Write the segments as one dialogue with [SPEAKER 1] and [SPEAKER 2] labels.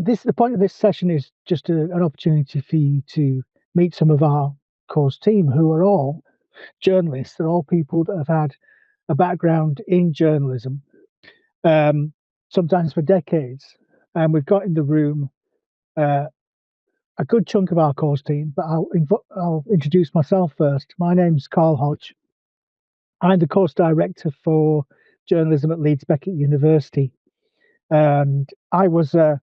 [SPEAKER 1] The point of this session is just an opportunity for you to meet some of our course team, who are all journalists. They're all people that have had a background in journalism, sometimes for decades. And we've got in the room a good chunk of our course team, but I'll introduce myself first. My name's Karl Hodge. I'm the course director for journalism at Leeds Beckett University. And I was a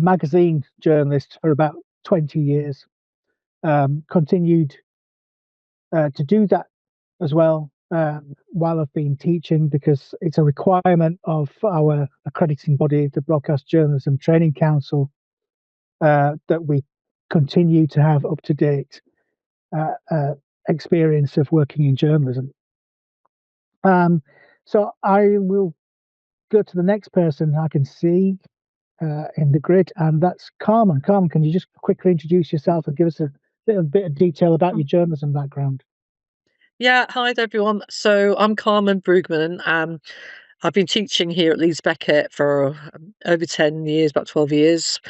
[SPEAKER 1] magazine journalist for about 20 years. Continued to do that as well while I've been teaching, because it's a requirement of our accrediting body, the Broadcast Journalism Training Council, that we continue to have up-to-date experience of working in journalism. So I will go to the next person I can see in the grid, and that's Carmen. Carmen, can you just quickly introduce yourself and give us a little bit of detail about your journalism background?
[SPEAKER 2] Yeah, hi everyone. So I'm Carmen Bruegmann. I've been teaching here at Leeds Beckett for over 10 years, about 12 years.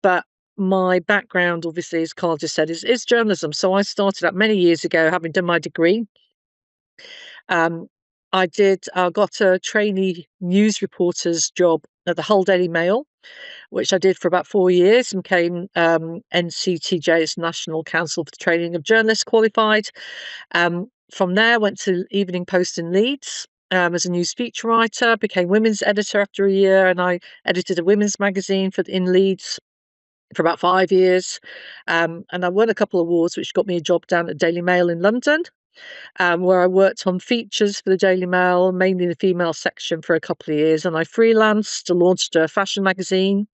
[SPEAKER 2] But my background, obviously, as Carl just said, is journalism. So I started out many years ago, having done my degree. I got a trainee news reporter's job at the Hull Daily Mail, which I did for about 4 years, and became NCTJ's National Council for the Training of Journalists qualified. From there, went to Evening Post in Leeds as a news speechwriter, became women's editor after a year, and I edited a women's magazine in Leeds for about 5 years. And I won a couple of awards, which got me a job down at Daily Mail in London, where I worked on features for the Daily Mail, mainly the female section, for a couple of years. And I freelanced, launched a fashion magazine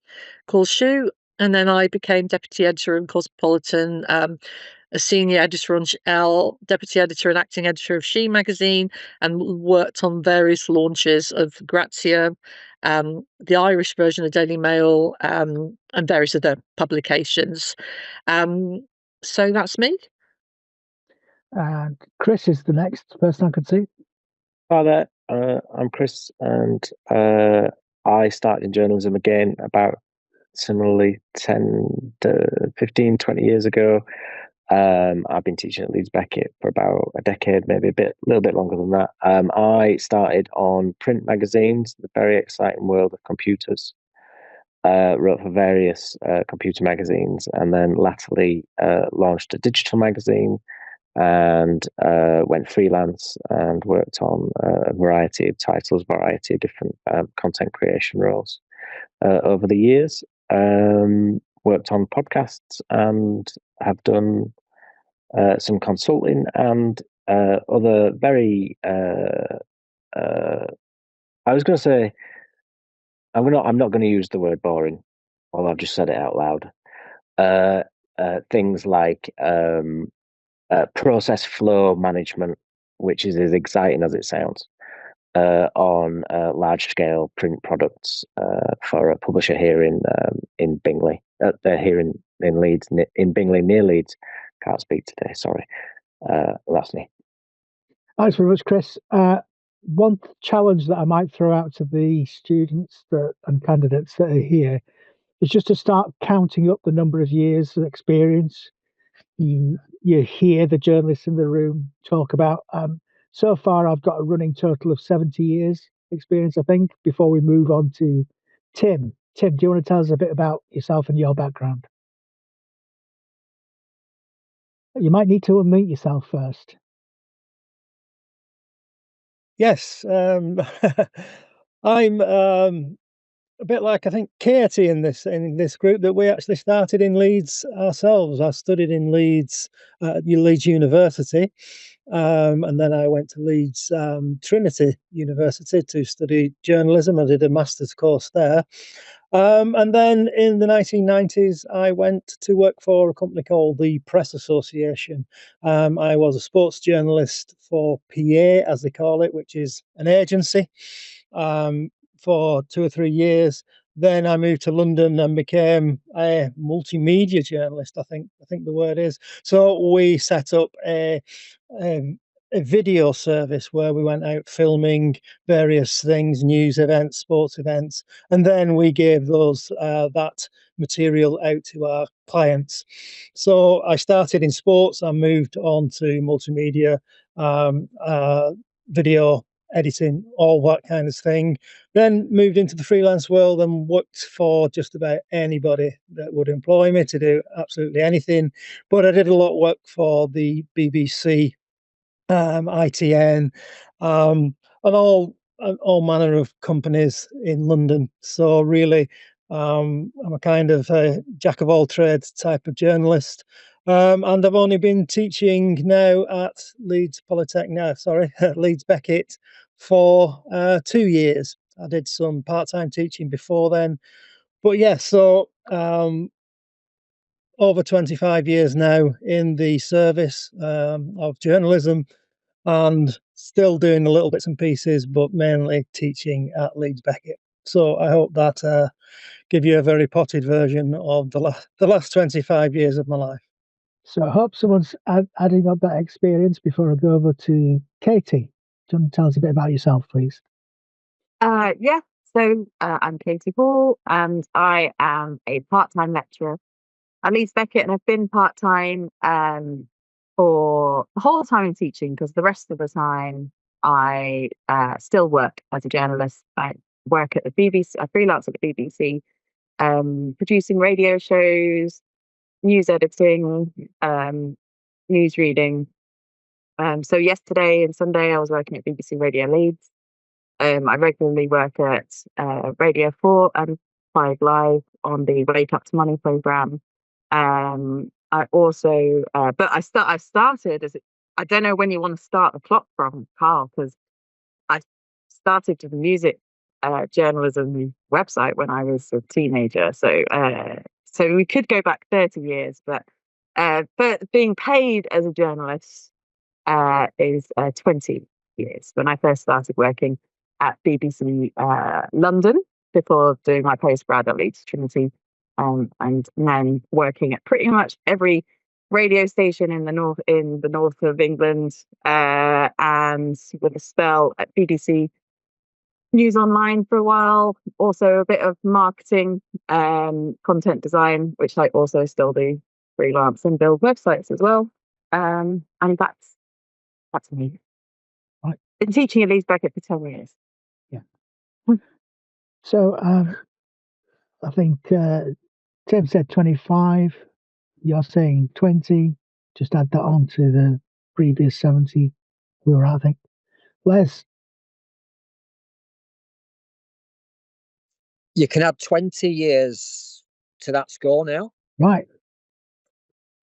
[SPEAKER 2] called Shoe, and then I became deputy editor in Cosmopolitan, a senior editor on Elle, deputy editor and acting editor of She magazine, and worked on various launches of Grazia, the Irish version of Daily Mail, and various other publications. So that's me.
[SPEAKER 1] And Chris is the next person I could see.
[SPEAKER 3] Hi there, I'm Chris, and I started in journalism again about similarly 10 to 15, 20 years ago. I've been teaching at Leeds Beckett for about a decade, maybe a little bit longer than that. I started on print magazines, the very exciting world of computers. Wrote for various computer magazines, and then latterly launched a digital magazine, and went freelance and worked on a variety of titles, variety of different content creation roles over the years. Worked on podcasts and have done some consulting and other very I was going to say, I'm not going to use the word boring, although I've just said it out loud. Things like process flow management, which is as exciting as it sounds, on large scale print products for a publisher here in Bingley, here in Leeds, in Bingley near Leeds. Can't speak today, sorry. That's me.
[SPEAKER 1] Thanks very much, Chris. One challenge that I might throw out to the students and candidates that are here is just to start counting up the number of years of experience you hear the journalists in the room talk about. So far, I've got a running total of 70 years experience, I think, before we move on to Tim. Tim, do you want to tell us a bit about yourself and your background? You might need to unmute yourself first.
[SPEAKER 4] Yes, I'm a bit like, I think, Katie in this group, that we actually started in Leeds ourselves. I studied in Leeds at Leeds University, and then I went to Leeds Trinity University to study journalism. I did a master's course there. And then in the 1990s, I went to work for a company called the Press Association. I was a sports journalist for PA, as they call it, which is an agency, for 2 or 3 years. Then I moved to London and became a multimedia journalist, I think the word is. So we set up a a video service where we went out filming various things, news events, sports events, and then we gave those that material out to our clients. So I started in sports, I moved on to multimedia, video editing, all that kind of thing. Then moved into the freelance world and worked for just about anybody that would employ me to do absolutely anything. But I did a lot of work for the BBC, ITN, and all manner of companies in London. So really, I'm a kind of a jack of all trades type of journalist. And I've only been teaching now at Leeds Beckett for 2 years. I did some part-time teaching before then, but yeah, so over 25 years now in the service of journalism, and still doing the little bits and pieces, but mainly teaching at Leeds Beckett. So I hope that give you a very potted version of the last 25 years of my life.
[SPEAKER 1] So I hope someone's adding up that experience before I go over to Katie. Do you want to tell us a bit about yourself, please?
[SPEAKER 5] Yeah, so I'm Katie Hall, and I am a part-time lecturer at Leeds Beckett, and I've been part-time for the whole time in teaching, because the rest of the time I still work as a journalist. I work at the BBC, I freelance at the BBC, producing radio shows, news editing, news reading. So yesterday and Sunday I was working at BBC Radio Leeds. I regularly work at Radio 4 and 5 Live on the Wake Up to Money programme. I also, but I started as, I don't know when you want to start the clock from, Karl, because I started the music journalism website when I was a teenager. So we could go back 30 years, but being paid as a journalist is 20 years. When I first started working at BBC London before doing my postgrad at Leeds Trinity, and then working at pretty much every radio station in the north of England, and with a spell at BBC News Online for a while. Also a bit of marketing, content design, which I also still do freelance and build websites as well. And that's me.
[SPEAKER 1] Right.
[SPEAKER 5] Been teaching at Leeds Beckett for 10 years.
[SPEAKER 1] Yeah. So I think Tim said 25. You're saying 20. Just add that on to the previous 70 we were at, I think. Les?
[SPEAKER 6] You can add 20 years to that score now.
[SPEAKER 1] Right.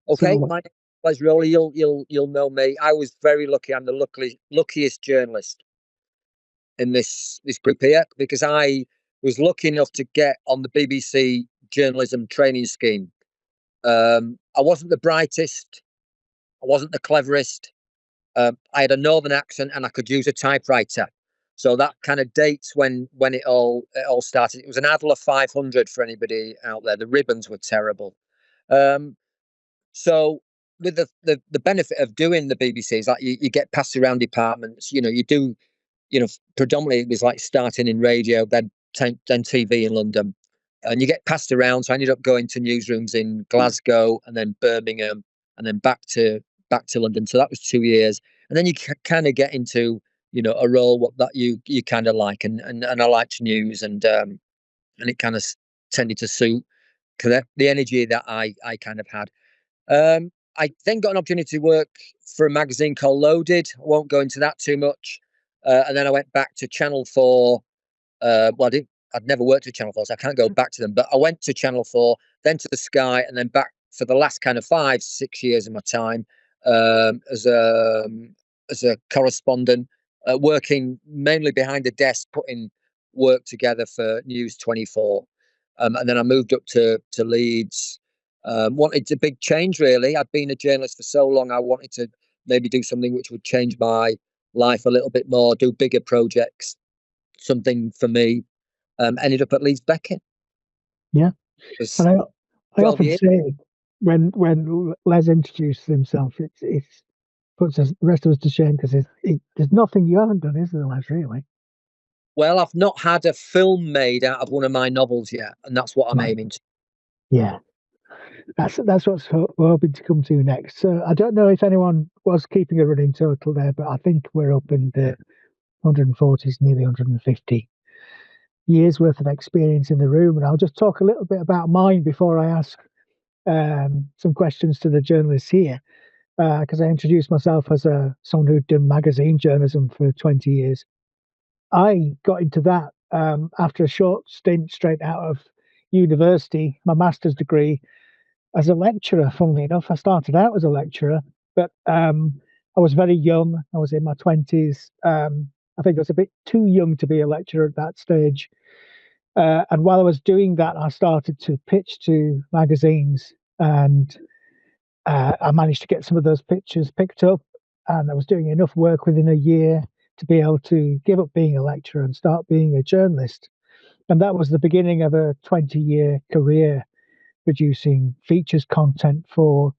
[SPEAKER 6] Okay,
[SPEAKER 1] So,
[SPEAKER 6] my name is Rowley. You'll know me. I was very lucky. I'm the luckiest journalist in this group here, because I was lucky enough to get on the BBC journalism training scheme. I wasn't the brightest. I wasn't the cleverest. I had a northern accent and I could use a typewriter. So that kind of dates when it all started. It was an Adler 500 for anybody out there. The ribbons were terrible. So with the benefit of doing the BBC is like you get passed around departments. You do, predominantly it was like starting in radio, then TV in London, and you get passed around. So I ended up going to newsrooms in Glasgow and then Birmingham and then back to London. So that was 2 years, and then you kind of get into a role that you kind of like, and I liked news, and it kind of tended to suit the energy that I kind of had. I then got an opportunity to work for a magazine called Loaded. I won't go into that too much. And then I went back to Channel 4. I'd nenever worked at Channel 4, so I can't go back to them. But I went to Channel 4, then to the Sky, and then back for the last kind of 5-6 years of my time as a correspondent, working mainly behind the desk, putting work together for News 24. And then I moved up to Leeds. Wanted a big change, really. I'd been a journalist for so long. I wanted to maybe do something which would change my life a little bit more, do bigger projects, something for me. Ended up at Leeds Beckett.
[SPEAKER 1] Yeah. And I often say when Les introduces himself, it's puts the rest of us to shame because there's nothing you haven't done, is there, Les, really?
[SPEAKER 6] Well, I've not had a film made out of one of my novels yet, and that's what I'm aiming to.
[SPEAKER 1] Yeah, that's what we're hoping to come to next. So I don't know if anyone was keeping a running total there, but I think we're up in the 140s, nearly 150 years worth of experience in the room. And I'll just talk a little bit about mine before I ask some questions to the journalists here, because I introduced myself as someone who'd done magazine journalism for 20 years. I got into that after a short stint straight out of university, my master's degree, as a lecturer. Funnily enough, I started out as a lecturer, but I was very young. I was in my 20s. I think I was a bit too young to be a lecturer at that stage. And while I was doing that, I started to pitch to magazines, and I managed to get some of those pitches picked up. And I was doing enough work within a year to be able to give up being a lecturer and start being a journalist. And that was the beginning of a 20-year career producing features content for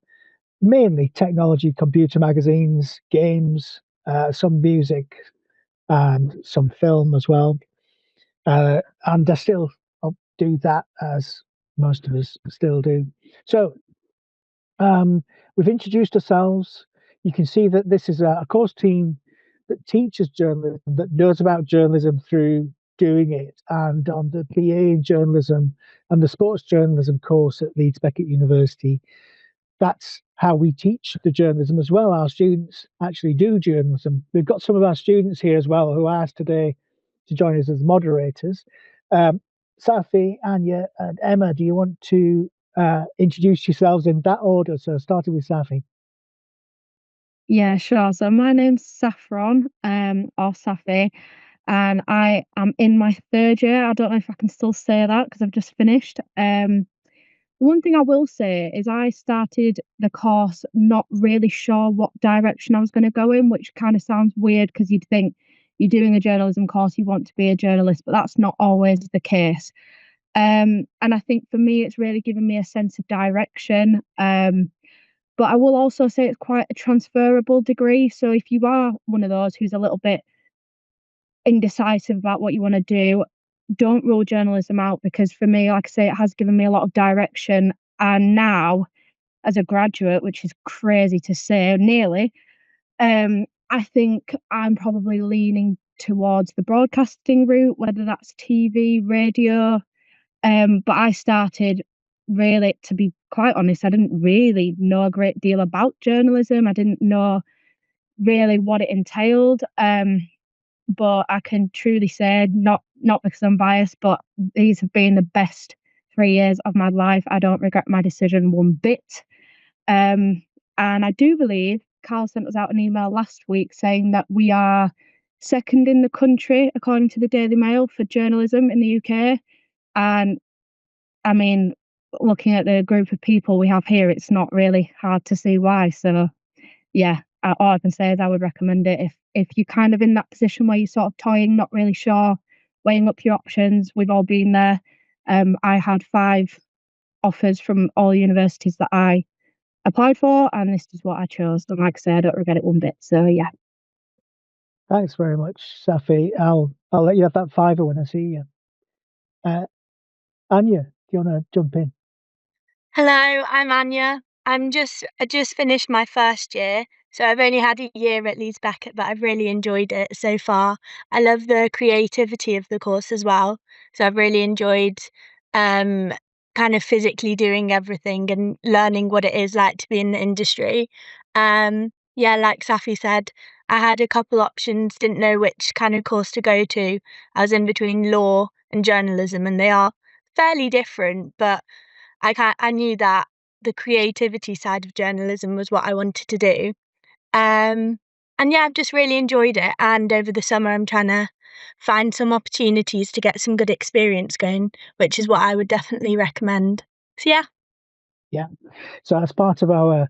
[SPEAKER 1] mainly technology, computer magazines, games, some music, and some film as well. And I still do that, as most of us still do. So we've introduced ourselves. You can see that this is a course team that teaches journalism, that knows about journalism through doing it. And on the BA in journalism and the sports journalism course at Leeds Beckett University, that's how we teach the journalism as well. Our students actually do journalism. We've got some of our students here as well who I asked today to join us as moderators. Safi, Anya, and Emma, do you want to introduce yourselves in that order? So starting with Safi.
[SPEAKER 7] Yeah, sure. So my name's Saffron, or Safi, and I am in my third year. I don't know if I can still say that because I've just finished. One thing I will say is I started the course not really sure what direction I was going to go in, which kind of sounds weird because you'd think you're doing a journalism course, you want to be a journalist, but that's not always the case. And I think for me, it's really given me a sense of direction. But I will also say it's quite a transferable degree. So if you are one of those who's a little bit indecisive about what you want to do, don't rule journalism out, because for me, like I say, it has given me a lot of direction. And now, as a graduate, which is crazy to say, nearly, I think I'm probably leaning towards the broadcasting route, whether that's TV, radio. But I started, really, to be quite honest, I didn't really know a great deal about journalism. I didn't know really what it entailed. But I can truly say, not because I'm biased, but these have been the best 3 years of my life. I don't regret my decision one bit. And I do believe Carl sent us out an email last week saying that we are second in the country, according to the Daily Mail, for journalism in the UK. And I mean, looking at the group of people we have here, it's not really hard to see why. So, yeah, all I can say is I would recommend it if you're kind of in that position where you're sort of toying, not really sure, weighing up your options. We've all been there. I had 5 offers from all universities that I applied for, and this is what I chose. And like I say, I don't regret it one bit. So, yeah.
[SPEAKER 1] Thanks very much, Safi. I'll let you have that fiver when I see you. Anya, do you want to jump in?
[SPEAKER 8] Hello, I'm Anya. I just finished my first year, so I've only had a year at Leeds Beckett, but I've really enjoyed it so far. I love the creativity of the course as well, so I've really enjoyed kind of physically doing everything and learning what it is like to be in the industry. Yeah, like Safi said, I had a couple options, didn't know which kind of course to go to. I was in between law and journalism, and they are fairly different, but I knew that the creativity side of journalism was what I wanted to do. And yeah, I've just really enjoyed it. And over the summer, I'm trying to find some opportunities to get some good experience going, which is what I would definitely recommend. So yeah.
[SPEAKER 1] Yeah. So as part of our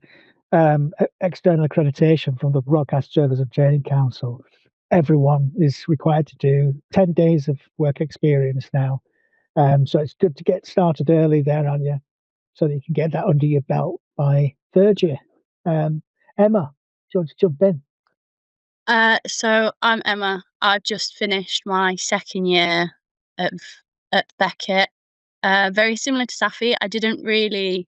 [SPEAKER 1] external accreditation from the Broadcast Journalism Training Council, everyone is required to do 10 days of work experience now. So it's good to get started early there, Anya, so that you can get that under your belt by third year. Emma, you want to jump in?
[SPEAKER 9] So I'm Emma. I've just finished my second year at Beckett. Very similar to Safi, I didn't really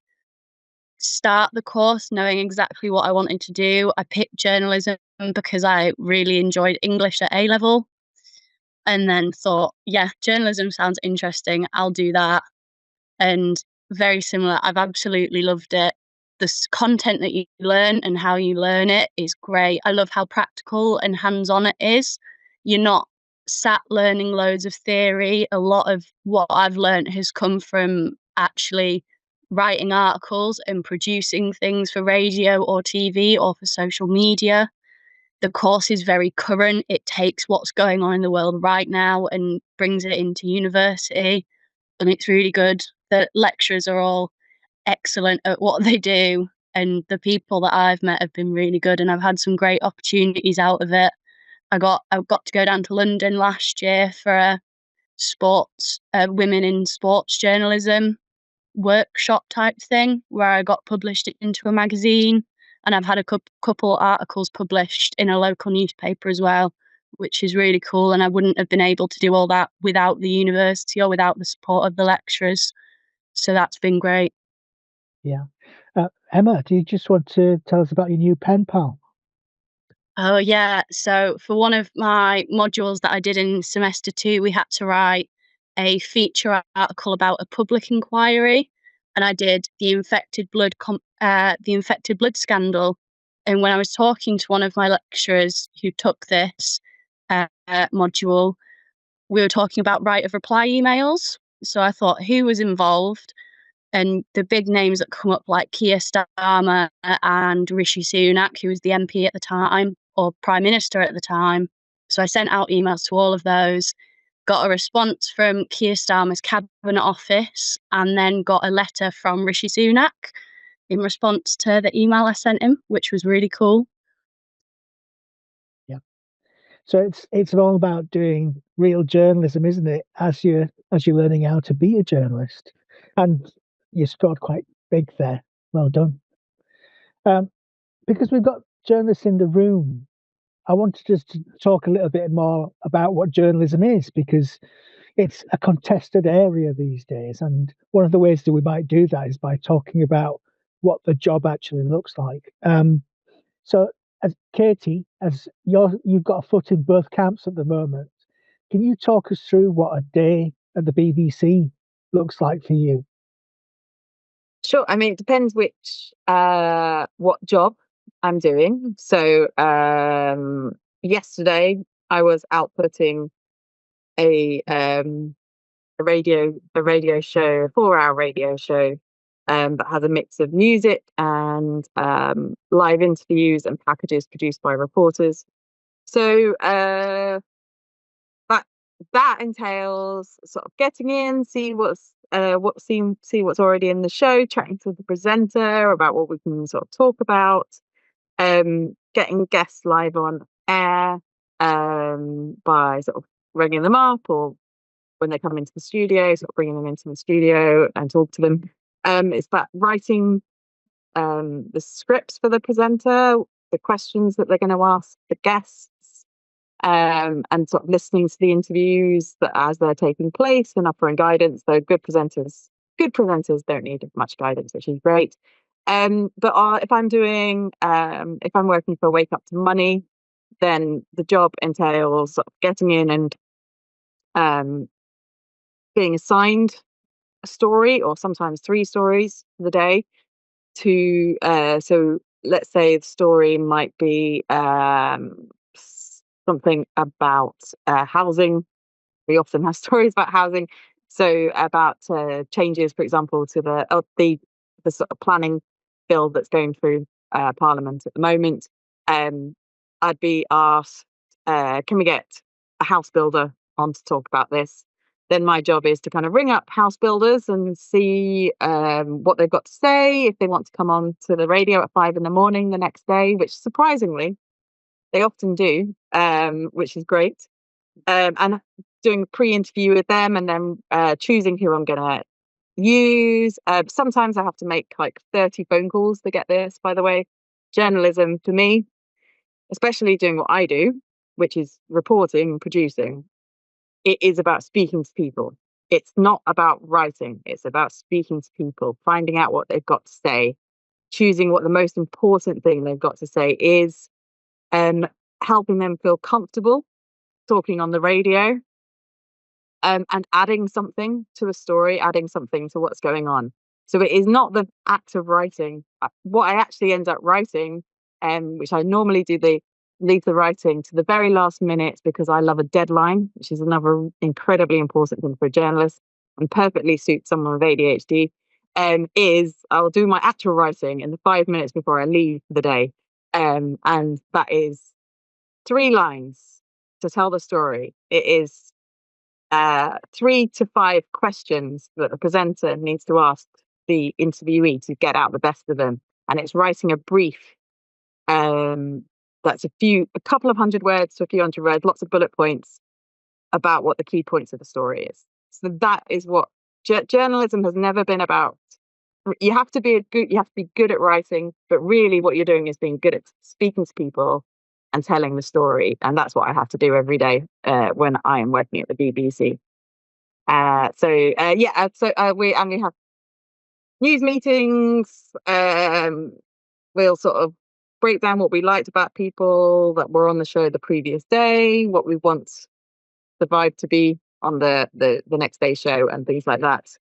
[SPEAKER 9] start the course knowing exactly what I wanted to do. I picked journalism because I really enjoyed English at A level, and then thought, yeah, journalism sounds interesting. I'll do that. And very similar. I've absolutely loved it. The content that you learn and how you learn it is great. I love how practical and hands-on it is. You're not sat learning loads of theory. A lot of what I've learned has come from actually writing articles and producing things for radio or TV or for social media. The course is very current. It takes what's going on in the world right now and brings it into university, and it's really good. The lecturers are all excellent at what they do, and the people that I've met have been really good, and I've had some great opportunities out of it. I got to go down to London last year for a women in sports journalism workshop type thing where I got published into a magazine, and I've had a couple articles published in a local newspaper as well, which is really cool. And I wouldn't have been able to do all that without the university or without the support of the lecturers. So that's been great.
[SPEAKER 1] Yeah. Emma, do you just want to tell us about your new pen pal?
[SPEAKER 9] Oh, yeah. So for one of my modules that I did in semester 2, we had to write a feature article about a public inquiry, and I did the infected blood scandal. And when I was talking to one of my lecturers who took this module, we were talking about right of reply emails. So I thought, who was involved? And the big names that come up, like Keir Starmer and Rishi Sunak, who was the MP at the time or Prime Minister at the time. So I sent out emails to all of those, got a response from Keir Starmer's Cabinet Office, and then got a letter from Rishi Sunak in response to the email I sent him, which was really cool.
[SPEAKER 1] Yeah. So it's all about doing real journalism, isn't it? As you're learning how to be a journalist, and you scored quite big there. Well done. Because we've got journalists in the room, I wanted just to talk a little bit more about what journalism is, because it's a contested area these days. And one of the ways that we might do that is by talking about what the job actually looks like. So, as Katie, as you've got a foot in both camps at the moment, can you talk us through what a day at the BBC looks like for you?
[SPEAKER 5] Sure. I mean, it depends what job I'm doing. So yesterday I was outputting a radio show, a 4-hour radio show that has a mix of music and live interviews and packages produced by reporters. So that entails sort of getting in, see what's already in the show, chatting to the presenter about what we can sort of talk about, getting guests live on air by sort of ringing them up, or when they come into the studio, sort of bringing them into the studio and talk to them. It's about writing the scripts for the presenter, the questions that they're going to ask the guests, and sort of listening to the interviews as they're taking place and offering guidance. So good presenters don't need much guidance, which is great. But if I'm working for Wake Up to Money, then the job entails sort of getting in and being assigned a story, or sometimes 3 stories for the day. So let's say the story might be something about housing. We often have stories about housing. So about changes, for example, to the sort of planning bill that's going through Parliament at the moment. I'd be asked, can we get a house builder on to talk about this? Then my job is to kind of ring up house builders and see what they've got to say, if they want to come on to the radio at 5 a.m. the next day, which surprisingly they often do, which is great. And doing a pre-interview with them, and then choosing who I'm going to use. Sometimes I have to make like 30 phone calls to get this, by the way. Journalism for me especially doing what I do, which is reporting and producing, it is about speaking to people. It's not about writing. It's about speaking to people, finding out what they've got to say, choosing what the most important thing they've got to say is, helping them feel comfortable talking on the radio, and adding something to a story, adding something to what's going on. So it is not the act of writing. What I actually end up writing, which I normally leave the writing to the very last minute because I love a deadline, which is another incredibly important thing for a journalist and perfectly suits someone with ADHD, is I'll do my actual writing in the 5 minutes before I leave for the day. And that is 3 lines to tell the story. It is 3 to 5 questions that the presenter needs to ask the interviewee to get out the best of them. And it's writing a brief that's a couple of hundred words to a few hundred words, lots of bullet points about what the key points of the story is. So that is what journalism has never been about. You have to be good at writing, but really what you're doing is being good at speaking to people and telling the story. And that's what I have to do every day when I am working at the BBC. We have news meetings. We'll sort of break down what we liked about people that were on the show the previous day, what we want the vibe to be on the next day's show and things like that.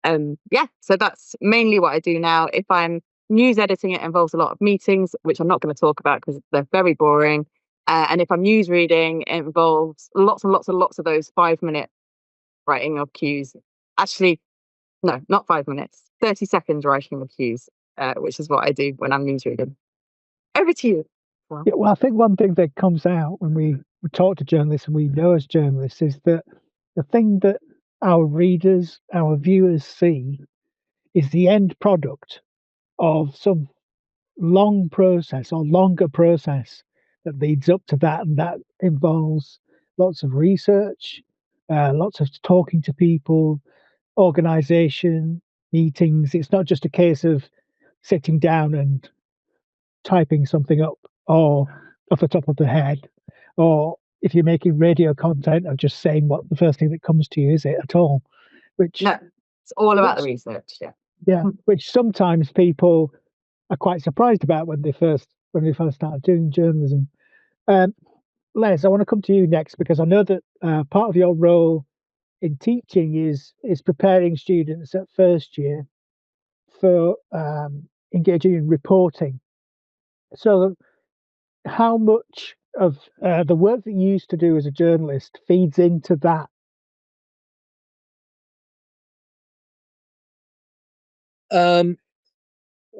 [SPEAKER 5] So that's mainly what I do now. If I'm news editing, it involves a lot of meetings, which I'm not going to talk about because they're very boring. And if I'm news reading, it involves lots and lots and lots of those 5-minute writing of cues. Actually, no, not 5 minutes, 30 seconds writing of cues, which is what I do when I'm news reading. Over to you.
[SPEAKER 1] Yeah, well, I think one thing that comes out when we talk to journalists and we know as journalists is that the thing that our readers, our viewers see is the end product of some long process or longer process that leads up to that. And that involves lots of research, lots of talking to people, organization, meetings. It's not just a case of sitting down and typing something up or off the top of the head, or if you're making radio content or just saying what the first thing that comes to you is it at all, which
[SPEAKER 5] No, it's all about the research.
[SPEAKER 1] Yeah, which sometimes people are quite surprised about when they first start doing journalism. Les, I want to come to you next because I know that part of your role in teaching is preparing students at first year for engaging in reporting. So how much of the work that you used to do as a journalist feeds into that?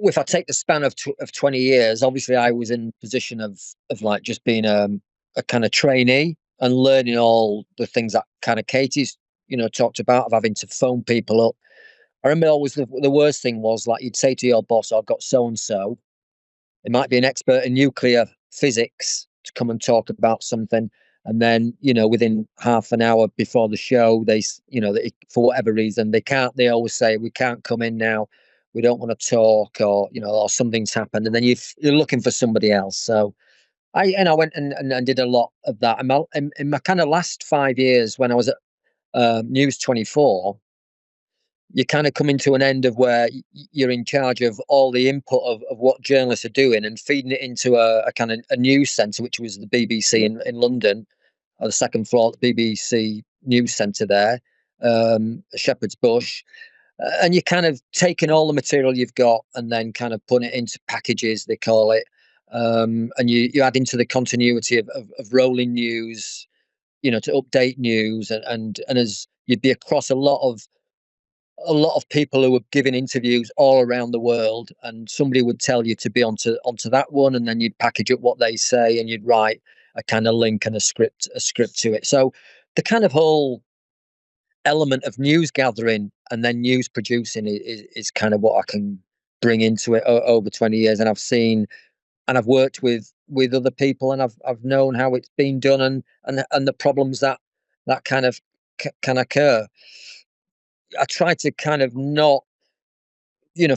[SPEAKER 6] If I take the span of 20 years, obviously I was in position of like just being a kind of trainee and learning all the things that kind of Katie's, talked about, of having to phone people up. I remember always the worst thing was, like, you'd say to your boss, I've got so-and-so. It might be an expert in nuclear physics to come and talk about something. And then, within half an hour before the show, they for whatever reason, they always say, we can't come in now. We don't want to talk, or something's happened. And then you're looking for somebody else. So I went and did a lot of that. In my kind of last 5 years when I was at News 24, you kind of come into an end of where you're in charge of all the input of what journalists are doing and feeding it into a kind of a news centre, which was the BBC in London, on the second floor at the BBC News Centre there, Shepherd's Bush. And you're kind of taking all the material you've got and then kind of putting it into packages, they call it. And you add into the continuity of rolling news, to update news. And as you'd be across a lot of people who were giving interviews all around the world, and somebody would tell you to be onto that one, and then you'd package up what they say and you'd write a kind of link and a script to it. So the kind of whole element of news gathering and then news producing is kind of what I can bring into it over 20 years. And I've seen and I've worked with other people, and I've known how it's been done and the problems that kind of can occur. I try to kind of not,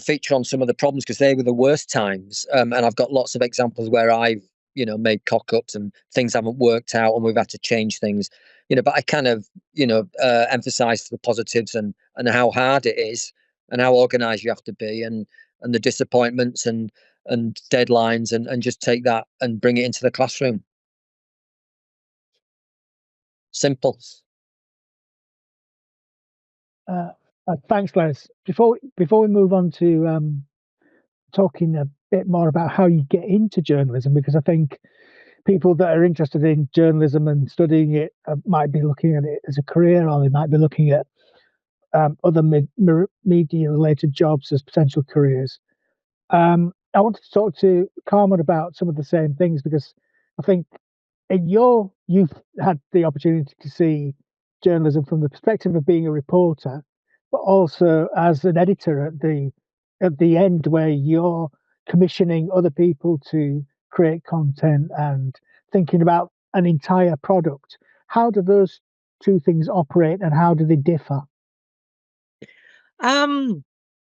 [SPEAKER 6] feature on some of the problems because they were the worst times. And I've got lots of examples where I've made cock-ups and things haven't worked out and we've had to change things, but I kind of, emphasize the positives and how hard it is and how organized you have to be and the disappointments and deadlines and just take that and bring it into the classroom. Simple.
[SPEAKER 1] Thanks, Les. Before we move on to talking a bit more about how you get into journalism, because I think people that are interested in journalism and studying it might be looking at it as a career, or they might be looking at other media-related jobs as potential careers. I wanted to talk to Carmen about some of the same things, because I think you've had the opportunity to see journalism from the perspective of being a reporter, but also as an editor at the end, where you're commissioning other people to create content and thinking about an entire product. How do those two things operate, and how do they differ?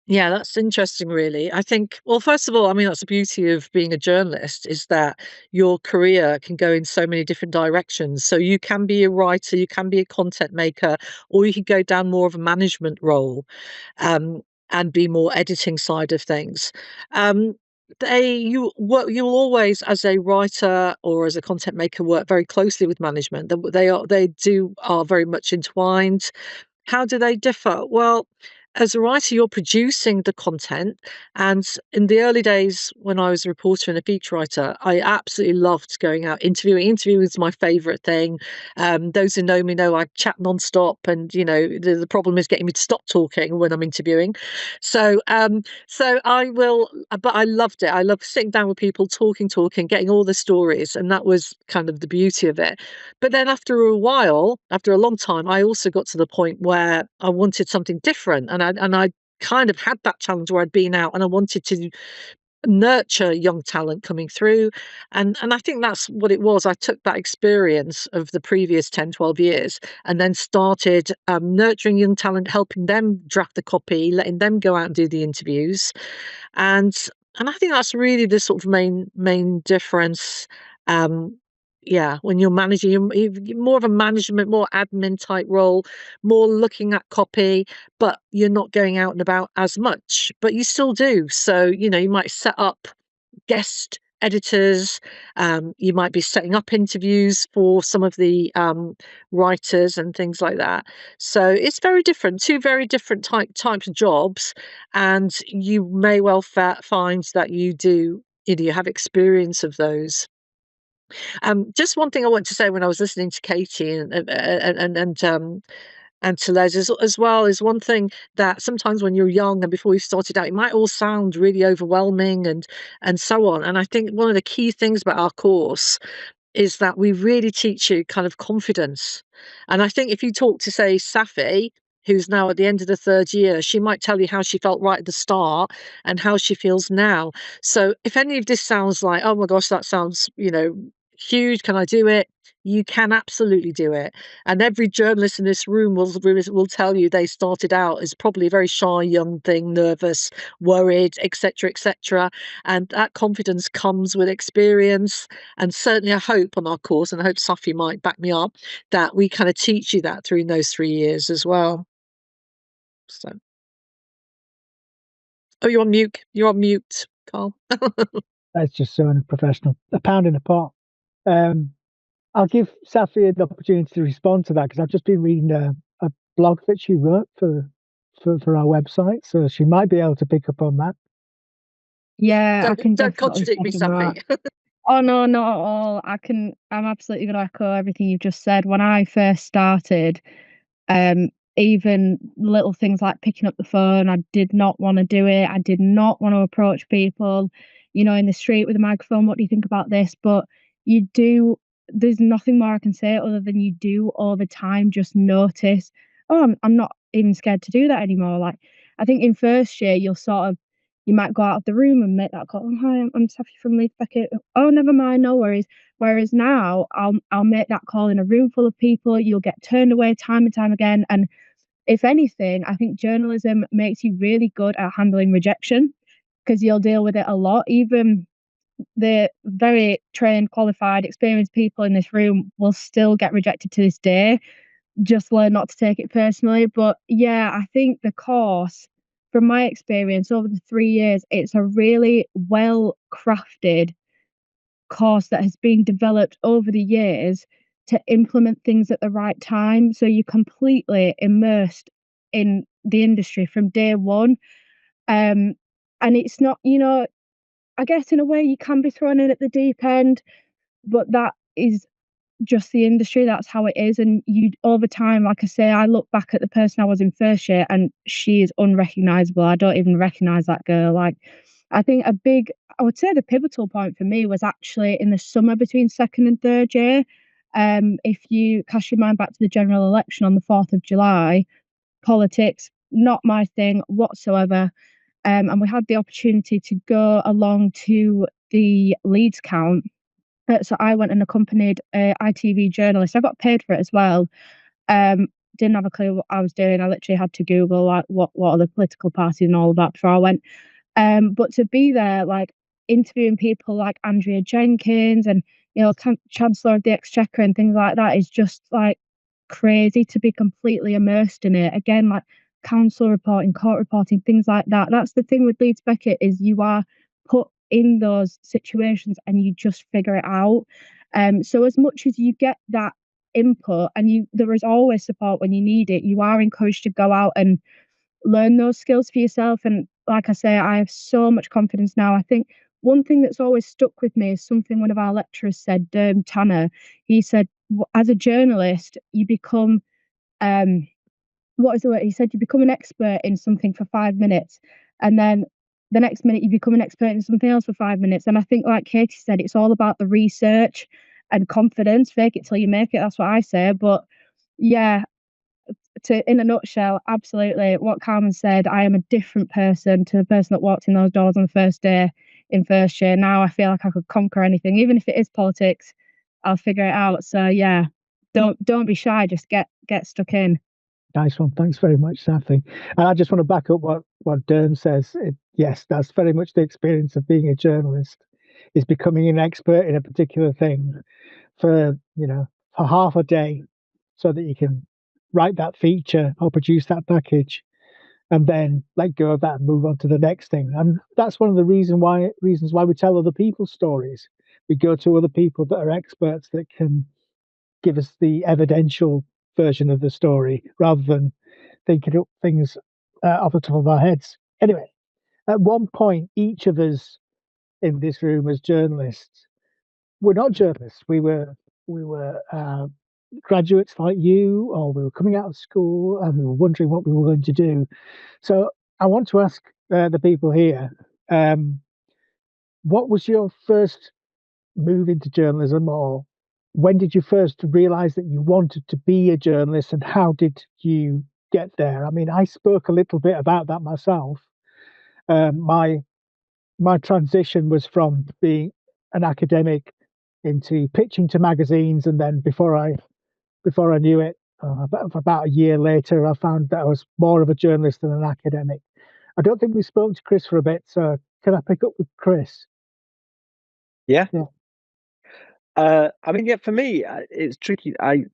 [SPEAKER 2] Yeah, that's interesting, really. I think, well, first of all, I mean, that's the beauty of being a journalist, is that your career can go in so many different directions. So you can be a writer, you can be a content maker, or you can go down more of a management role, and be more editing side of things. You'll always, as a writer or as a content maker, work very closely with management. They are very much entwined. How do they differ? Well, as a writer, you're producing the content. And in the early days, when I was a reporter and a feature writer, I absolutely loved going out interviewing. Interviewing is my favourite thing. Those who know me know I chat nonstop, and the problem is getting me to stop talking when I'm interviewing. So I will, but I loved it. I loved sitting down with people, talking, getting all the stories, and that was kind of the beauty of it. But then after a while, after a long time, I also got to the point where I wanted something different, and I kind of had that challenge where I'd been out and I wanted to nurture young talent coming through, and I think that's what it was. I took that experience of the previous 10-12 years and then started nurturing young talent, helping them draft the copy, letting them go out and do the interviews, and I think that's really the sort of main difference. Yeah, when you're managing, you're more of a management, more admin type role, more looking at copy, but you're not going out and about as much, but you still do. So, you might set up guest editors, you might be setting up interviews for some of the writers and things like that. So it's very different, two very different types of jobs, and you may well find that you have experience of those. Just one thing I want to say, when I was listening to Katie and to Les as well, is one thing that sometimes when you're young and before you started out, it might all sound really overwhelming and so on. And I think one of the key things about our course is that we really teach you kind of confidence. And I think if you talk to, say, Safi, who's now at the end of the third year, she might tell you how she felt right at the start and how she feels now. So if any of this sounds like, oh my gosh, that sounds, huge, can I do it? You can absolutely do it. And every journalist in this room will tell you they started out as probably a very shy young thing, nervous, worried, etc., etc. And that confidence comes with experience. And certainly I hope on our course, and I hope Safi might back me up, that we kind of teach you that through those 3 years as well. So, oh, you're on mute. You're on mute, Carl.
[SPEAKER 1] That's just so unprofessional. A pound in a pot. I'll give Safi an opportunity to respond to that, because I've just been reading a blog that she wrote for our website, so she might be able to pick up on that.
[SPEAKER 7] Yeah, I can
[SPEAKER 2] Don't
[SPEAKER 7] definitely
[SPEAKER 2] contradict me,
[SPEAKER 7] second that.
[SPEAKER 2] Safi.
[SPEAKER 7] Oh no, not at all. I'm absolutely gonna echo everything you've just said. When I first started, even little things like picking up the phone, I did not want to do it. I did not want to approach people, in the street with a microphone. What do you think about this? But you do. There's nothing more I can say other than you do all the time. Just notice. Oh, I'm not even scared to do that anymore. Like, I think in first year you might go out of the room and make that call. Oh, hi, I'm Safi from Leeds Beckett. Oh, never mind, no worries. Whereas now I'll make that call in a room full of people. You'll get turned away time and time again. And if anything, I think journalism makes you really good at handling rejection, because you'll deal with it a lot. Even the very trained, qualified, experienced people in this room will still get rejected to this day. Just learn not to take it personally. But yeah, I think the course, from my experience over the 3 years, it's a really well crafted course that has been developed over the years to implement things at the right time. So you're completely immersed in the industry from day one. And it's not, I guess in a way you can be thrown in at the deep end, but that is just the industry. That's how it is. And you, over time, like I say, I look back at the person I was in first year and she is unrecognizable. I don't even recognize that girl. Like, I think I would say the pivotal point for me was actually in the summer between second and third year. If you cast your mind back to the general election on the 4th of July, politics, not my thing whatsoever. And we had the opportunity to go along to the Leeds count. So I went and accompanied a ITV journalist. I got paid for it as well. Didn't have a clue what I was doing. I literally had to Google like what are the political parties and all of that before I went. But to be there, like interviewing people like Andrea Jenkins and Chancellor of the Exchequer and things like that is just like crazy to be completely immersed in it. Again, like council reporting, court reporting, things like that. That's the thing with Leeds Beckett is you are put in those situations and you just figure it out. So as much as you get that input and there is always support when you need it, you are encouraged to go out and learn those skills for yourself. And like I say, I have so much confidence now. I think one thing that's always stuck with me is something one of our lecturers said, Tanner. He said, as a journalist, you become what is the word? He said you become an expert in something for 5 minutes, and then the next minute you become an expert in something else for 5 minutes. And I think, like Katie said, it's all about the research and confidence. Fake it till you make it. That's what I say. But yeah, in a nutshell, absolutely what Carmen said. I am a different person to the person that walked in those doors on the first day in first year. Now I feel like I could conquer anything, even if it is politics. I'll figure it out. So yeah, don't be shy. Just get stuck in.
[SPEAKER 1] Nice one. Thanks very much, Safi. And I just want to back up what Derm says. Yes, that's very much the experience of being a journalist, is becoming an expert in a particular thing for half a day so that you can write that feature or produce that package and then let go of that and move on to the next thing. And that's one of the reasons why we tell other people's stories. We go to other people that are experts that can give us the evidential version of the story rather than thinking up things off the top of our heads. Anyway, at one point, each of us in this room as journalists, we're not journalists. We were graduates like you, or we were coming out of school and we were wondering what we were going to do. So I want to ask the people here, what was your first move into journalism, or when did you first realize that you wanted to be a journalist, and how did you get there? I mean, I spoke a little bit about that myself. My transition was from being an academic into pitching to magazines, and then before I knew it, about a year later, I found that I was more of a journalist than an academic. I don't think we spoke to Chris for a bit, so can I pick up with Chris?
[SPEAKER 3] Yeah. I mean, yeah, for me, it's tricky. I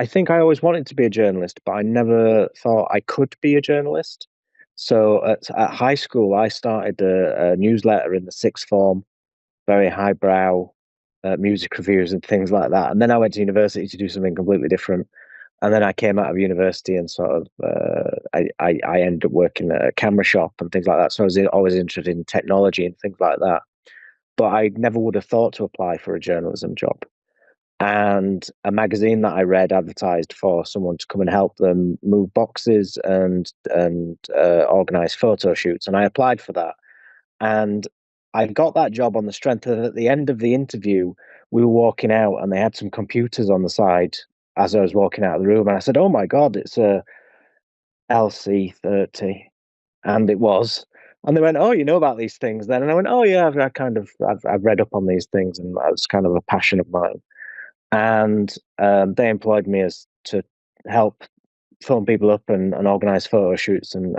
[SPEAKER 3] think I always wanted to be a journalist, but I never thought I could be a journalist. So at high school, I started a newsletter in the sixth form, very highbrow music reviews and things like that. And then I went to university to do something completely different. And then I came out of university and sort of I ended up working at a camera shop and things like that. So I was always interested in technology and things like that. But I never would have thought to apply for a journalism job. And a magazine that I read advertised for someone to come and help them move boxes and organize photo shoots. And I applied for that. And I got that job on the strength of, at the end of the interview, we were walking out and they had some computers on the side as I was walking out of the room. And I said, "Oh my God, it's a LC30. And it was. And they went, "Oh, you know about these things then?" And I went, "Oh yeah, I've read up on these things, and that's kind of a passion of mine." And they employed me to help phone people up and organize photo shoots and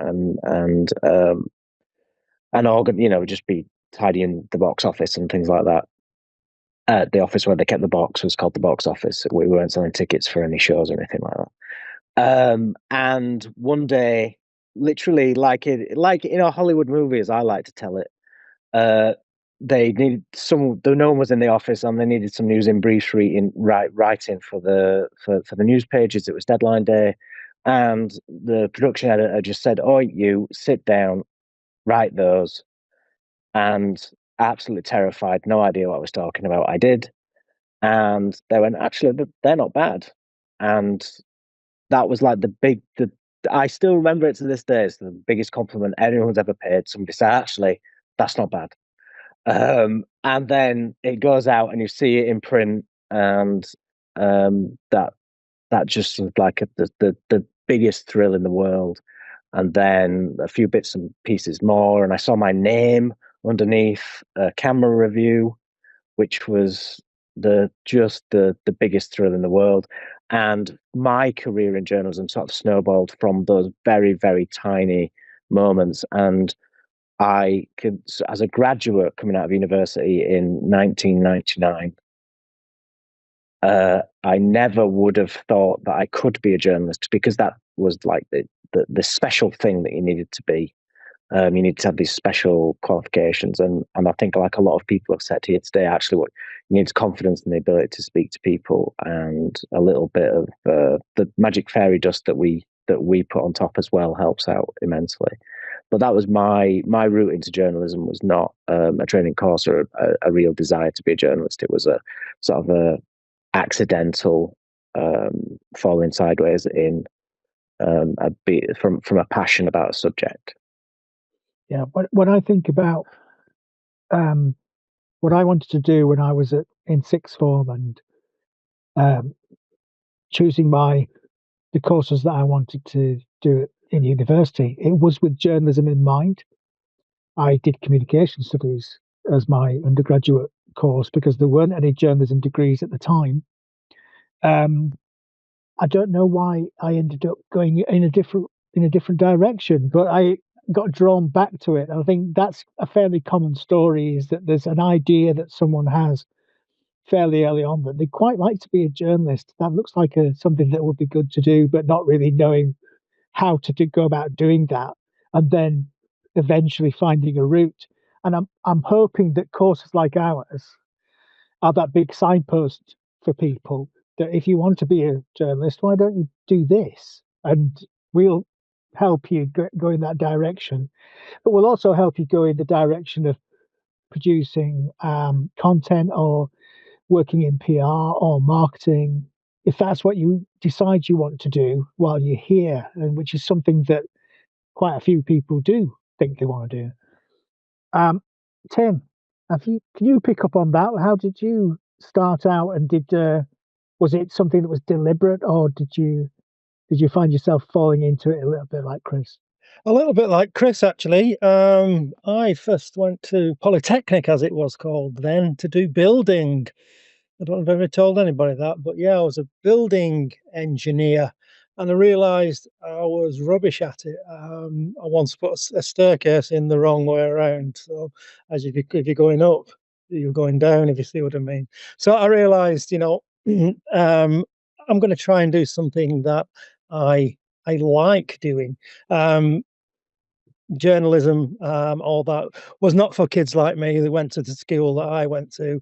[SPEAKER 3] just be tidying the box office and things like that. The office where they kept the box was called the box office. We weren't selling tickets for any shows or anything like that. And one day, literally, like in a Hollywood movie, as I like to tell it, they needed no one was in the office, and they needed some news in briefs writing for the news pages. It was deadline day, and the production editor just said, "Oh, you sit down, write those." And absolutely terrified, no idea what I was talking about. I did, and they went, "Actually, they're not bad." And that was like I still remember it to this day. It's the biggest compliment anyone's ever paid. Somebody said, "Actually, that's not bad." And then it goes out and you see it in print, and that just was like the biggest thrill in the world. And then a few bits and pieces more, and I saw my name underneath a camera review, which was the biggest thrill in the world. And my career in journalism sort of snowballed from those very, very tiny moments. And I could, as a graduate coming out of university in 1999, I never would have thought that I could be a journalist, because that was like the special thing that you needed to be. You need to have these special qualifications, and I think, like a lot of people have said here today, actually, what you need is confidence and the ability to speak to people, and a little bit of the magic fairy dust that we put on top as well helps out immensely. But that was my route into journalism, was not a training course or a real desire to be a journalist. It was a sort of a accidental falling sideways in from a passion about a subject.
[SPEAKER 1] Yeah, when I think about what I wanted to do when I was in sixth form, and choosing the courses that I wanted to do in university, it was with journalism in mind. I did communication studies as my undergraduate course because there weren't any journalism degrees at the time. I don't know why I ended up going in a different direction, but I got drawn back to it. I think that's a fairly common story, is that there's an idea that someone has fairly early on that they quite like to be a journalist. That looks like something that would be good to do, but not really knowing how to go about doing that, and then eventually finding a route. And I'm hoping that courses like ours are that big signpost for people, that if you want to be a journalist, why don't you do this? And we'll help you go in that direction. But we'll also help you go in the direction of producing content, or working in PR or marketing, if that's what you decide you want to do while you're here, and which is something that quite a few people do think they want to do. Tim, can you pick up on that? How did you start out, and was it something that was deliberate, or did you find yourself falling into it a little bit like Chris?
[SPEAKER 4] A little bit like Chris, actually. I first went to Polytechnic, as it was called then, to do building. I don't know if I've ever told anybody that, but yeah, I was a building engineer, and I realised I was rubbish at it. I once put a staircase in the wrong way around. So, if you're going up, you're going down, if you see what I mean. So I realised, I'm going to try and do something that I like doing. Journalism, all that was not for kids like me who went to the school that I went to.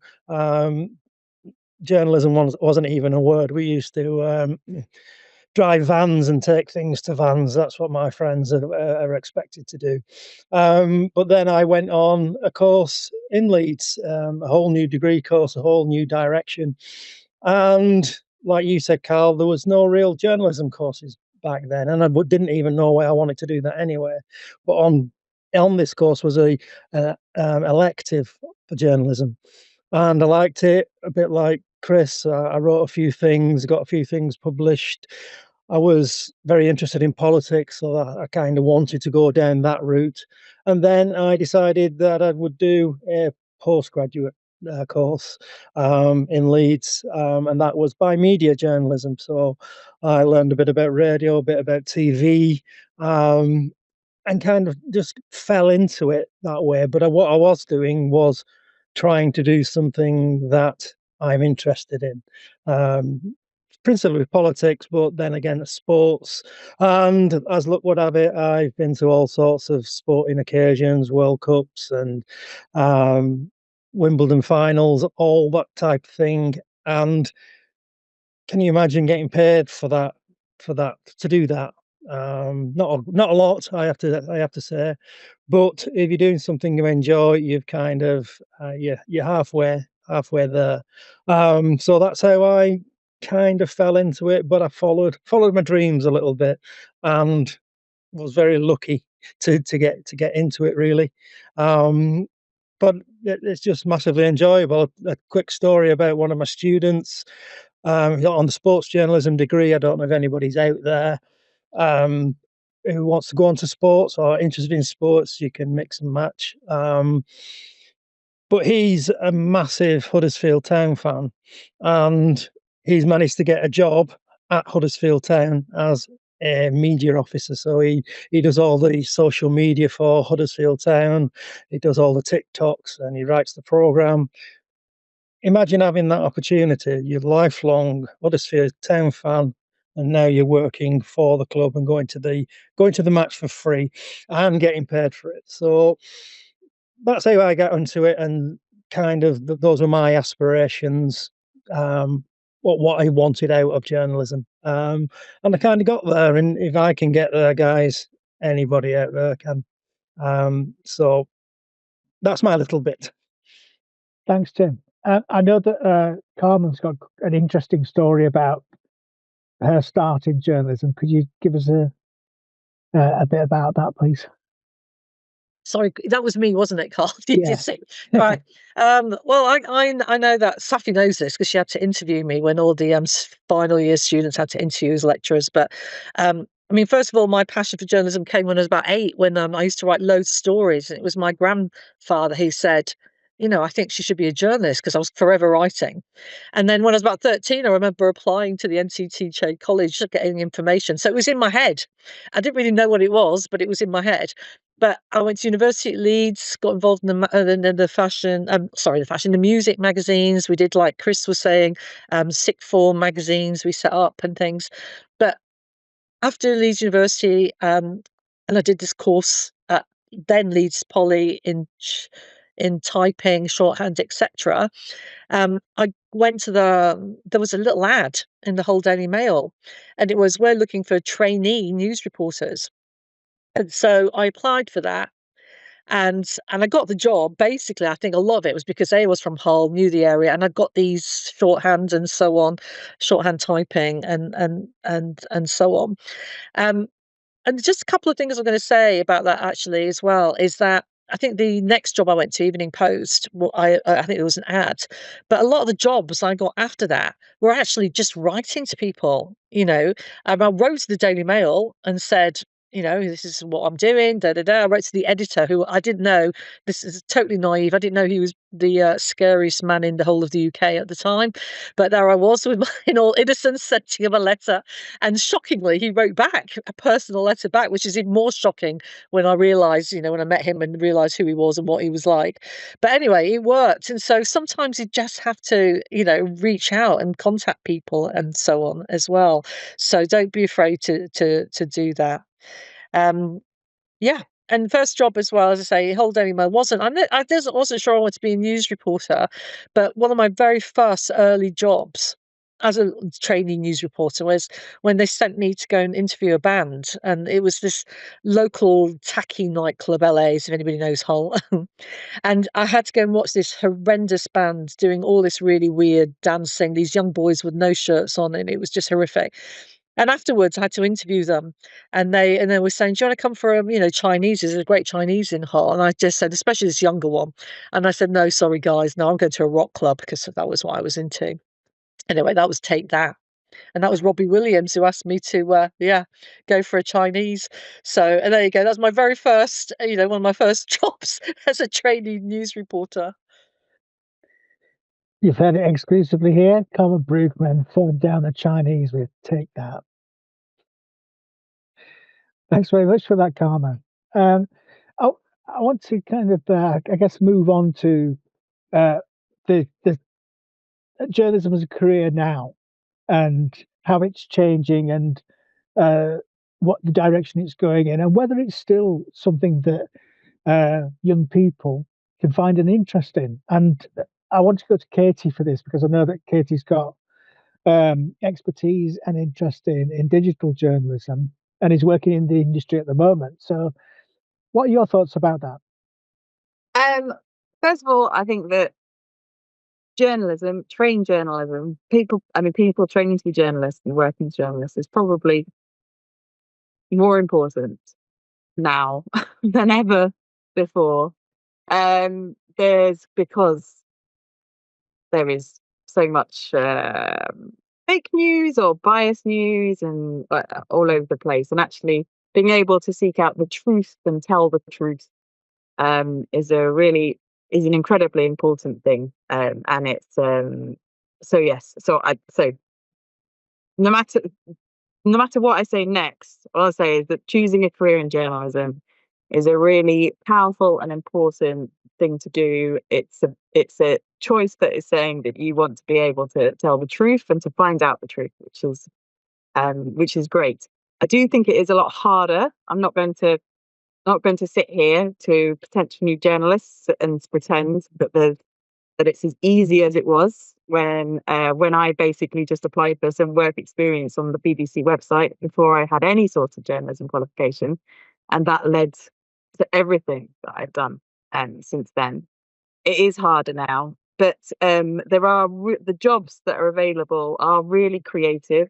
[SPEAKER 4] Journalism wasn't even a word. We used to drive vans and take things to vans. That's what my friends are expected to do. But then I went on a course in Leeds, a whole new degree course, a whole new direction. And like you said, Karl, there was no real journalism courses back then, and I didn't even know why I wanted to do that anyway. But on this course was a elective for journalism, and I liked it. A bit like Chris, I wrote a few things, got a few things published. I was very interested in politics, so I kind of wanted to go down that route. And then I decided that I would do a postgraduate course in Leeds, and that was by media journalism. So I learned a bit about radio, a bit about TV, and kind of just fell into it that way. But what I was doing was trying to do something that I'm interested in. Principally politics, but then again, sports. And as luck would have it, I've been to all sorts of sporting occasions, World Cups and Wimbledon finals, all that type of thing. And can you imagine getting paid for that? To do that? Not a lot, I have to say. But if you're doing something you enjoy, you've kind of you're halfway there. So that's how I kind of fell into it. But I followed my dreams a little bit, and was very lucky to get into it, really. But it's just massively enjoyable. A quick story about one of my students on the sports journalism degree. I don't know if anybody's out there who wants to go on to sports or interested in sports. You can mix and match. But he's a massive Huddersfield Town fan, and he's managed to get a job at Huddersfield Town as a media officer. So he does all the social media for Huddersfield Town. He does all the TikToks and he writes the programme. Imagine having that opportunity. You're lifelong Huddersfield Town fan, and now you're working for the club and going to the match for free and getting paid for it. So that's how I got into it, and kind of those were my aspirations. What I wanted out of journalism, and I kind of got there. And if I can get there, guys, anybody out there can. So that's my little bit.
[SPEAKER 1] Thanks, Tim. I know that Carmen's got an interesting story about her start in journalism. Could you give us a bit about that, please?
[SPEAKER 2] Sorry, that was me, wasn't it, Carl? Did
[SPEAKER 1] Yeah.
[SPEAKER 2] you see? Right. Well, I know that Safi knows this because she had to interview me when all the final year students had to interview as lecturers. But I mean, first of all, my passion for journalism came when I was about 8, when I used to write loads of stories. And it was my grandfather who said, you know, I think she should be a journalist, because I was forever writing. And then when I was about 13, I remember applying to the NCTJ college, getting information. So it was in my head. I didn't really know what it was, but it was in my head. But I went to university at Leeds, got involved in the music magazines. We did, like Chris was saying, sixth form magazines we set up and things. But after Leeds University, and I did this course at then Leeds Poly in typing, shorthand, etc. I went to there was a little ad in the Hull Daily Mail, and it was, we're looking for trainee news reporters. And so I applied for that, and I got the job. Basically, I think a lot of it was because I was from Hull, knew the area, and I got these shorthand and so on, shorthand typing and so on. And just a couple of things I'm going to say about that actually as well is that I think the next job I went to, Evening Post, well, I think there was an ad, but a lot of the jobs I got after that were actually just writing to people. You know, I wrote to the Daily Mail and said, you know, this is what I'm doing. Da da da. I wrote to the editor, who I didn't know. This is totally naive. I didn't know he was the scariest man in the whole of the UK at the time. But there I was, with in all innocence, sending him a letter, and shockingly, he wrote back a personal letter back, which is even more shocking when I realised, you know, when I met him and realised who he was and what he was like. But anyway, it worked, and so sometimes you just have to, you know, reach out and contact people and so on as well. So don't be afraid to do that. Yeah. And first job as well, as I say, Hull Daily Mail wasn't. I wasn't sure I wanted to be a news reporter, but one of my very first early jobs as a trainee news reporter was when they sent me to go and interview a band, and it was this local tacky nightclub, LA's, if anybody knows Hull. And I had to go and watch this horrendous band doing all this really weird dancing, these young boys with no shirts on, and it was just horrific. And afterwards, I had to interview them, and they were saying, "Do you want to come for you know, Chinese? There's a great Chinese in Hull." And I just said, especially this younger one, and I said, "No, sorry guys, no, I'm going to a rock club," because that was what I was into. Anyway, that was Take That, and that was Robbie Williams who asked me to go for a Chinese. So, and there you go. That's my very first, you know, one of my first jobs as a trainee news reporter.
[SPEAKER 1] You've heard it exclusively here. Carmen Bruegmann throwing down a Chinese with Take That. Thanks very much for that, Carmen. I, I want to kind of, I guess, move on to the journalism as a career now, and how it's changing, and what the direction it's going in, and whether it's still something that young people can find an interest in. And I want to go to Katie for this, because I know that Katie's got expertise and interest in digital journalism and is working in the industry at the moment. So what are your thoughts about that?
[SPEAKER 5] First of all, I think that trained journalism, people training to be journalists and working as journalists is probably more important now than ever before. Because there is so much fake news or biased news and all over the place, and actually being able to seek out the truth and tell the truth is an incredibly important thing, and it's so no matter what I say next, all I'll say is that choosing a career in journalism is a really powerful and important thing to do. It's a choice that is saying that you want to be able to tell the truth and to find out the truth, which is great. I do think it is a lot harder. I'm not going to sit here to potential new journalists and pretend that it's as easy as it was when I basically just applied for some work experience on the BBC website before I had any sort of journalism qualification, and that led to everything that I've done since then. It is harder now, but the jobs that are available are really creative.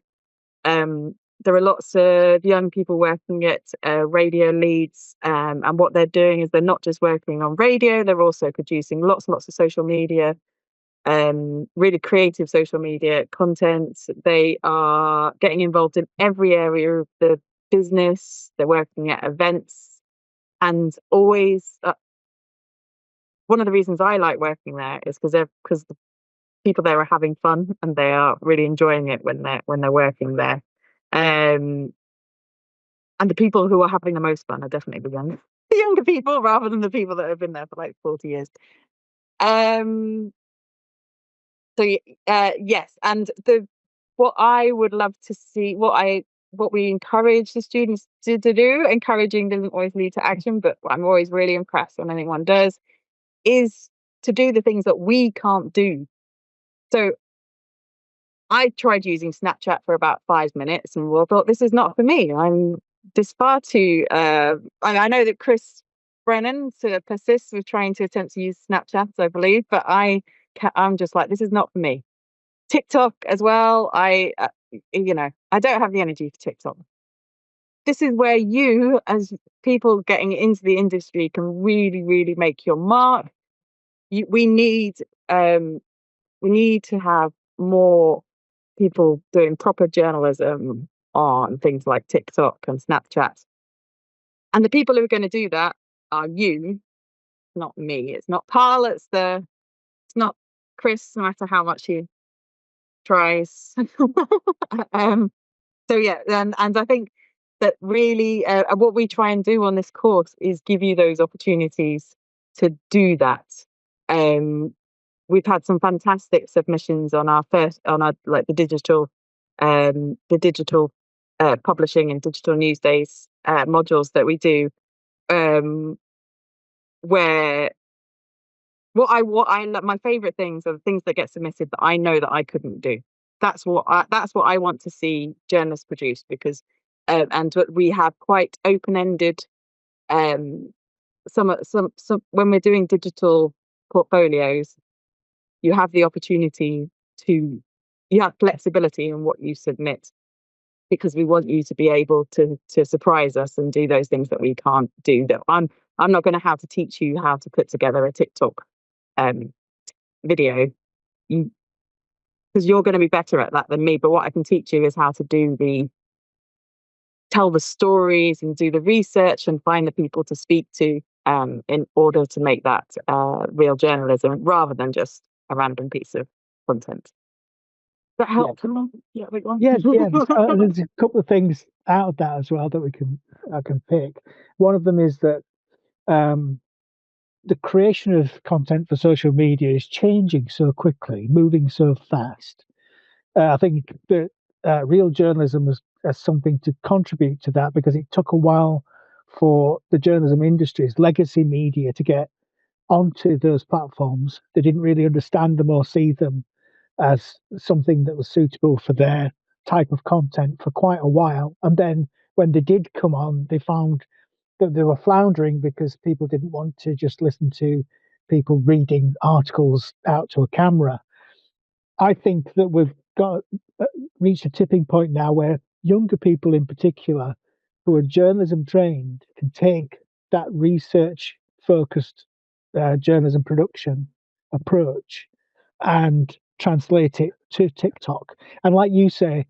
[SPEAKER 5] There are lots of young people working at Radio Leeds, and what they're doing is they're not just working on radio, they're also producing lots and lots of social media, really creative social media content. They are getting involved in every area of the business. They're working at events, and always one of the reasons I like working there is because the people there are having fun and they are really enjoying it when they're working there. And the people who are having the most fun are definitely the younger people, rather than the people that have been there for like 40 years. Yes, and what I would love to see, what we encourage the students to do, encouraging doesn't always lead to action, but I'm always really impressed when anyone does, is to do the things that we can't do. So I tried using Snapchat for about 5 minutes and thought, this is not for me. I'm just far too. I know that Chris Brennan sort of persists with trying to attempt to use Snapchat, I believe, but I'm just like, this is not for me. TikTok as well. I don't have the energy for TikTok. This is where you, as people getting into the industry, can really, really make your mark. We need to have more people doing proper journalism on things like TikTok and Snapchat. And the people who are going to do that are you, not me. It's not Carl, it's not Chris, no matter how much he tries. So yeah, and I think that really what we try and do on this course is give you those opportunities to do that. We've had some fantastic submissions on the digital publishing and digital news days modules that we do, where my favorite things are the things that get submitted that I know that I couldn't do. That's what I want to see journalists produce, because and we have quite open-ended some when we're doing digital portfolios, you have the opportunity you have flexibility in what you submit, because we want you to be able to surprise us and do those things that we can't do. That I'm not going to have to teach you how to put together a TikTok video, because you're going to be better at that than me. But what I can teach you is how to tell the stories and do the research and find the people to speak to in order to make that real journalism, rather than just a random piece of content. Does that help?
[SPEAKER 1] Yeah. There's a couple of things out of that as well that I can pick. One of them is that the creation of content for social media is changing so quickly, moving so fast. I think that real journalism has something to contribute to that, because it took a while for the journalism industries, legacy media, to get onto those platforms. They didn't really understand them or see them as something that was suitable for their type of content for quite a while. And then when they did come on, they found that they were floundering because people didn't want to just listen to people reading articles out to a camera. I think that we've got reached a tipping point now where younger people in particular who are journalism trained can take that research focused journalism production approach and translate it to TikTok. And like you say,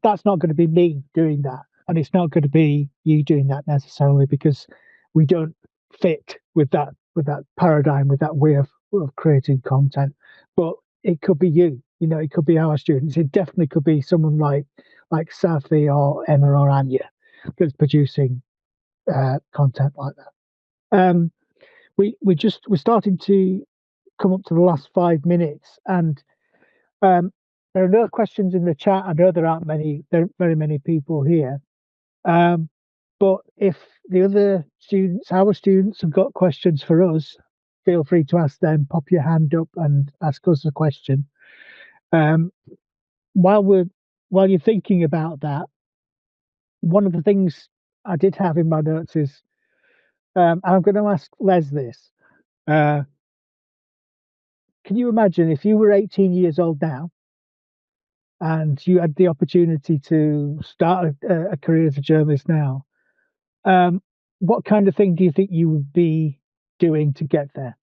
[SPEAKER 1] that's not going to be me doing that. And it's not going to be you doing that necessarily, because we don't fit with that paradigm, with that way of creating content. But it could be you. It could be our students. It definitely could be someone like Safi or Emma or Anya that's producing content like that. We're starting to come up to the last 5 minutes, and there are no questions in the chat. I know there aren't very many people here. But if the other students, our students, have got questions for us, feel free to ask them. Pop your hand up and ask us a question. While you're thinking about that, one of the things I did have in my notes is, I'm going to ask Les this. Can you imagine if you were 18 years old now and you had the opportunity to start a career as a journalist now? What kind of thing do you think you would be doing to get there?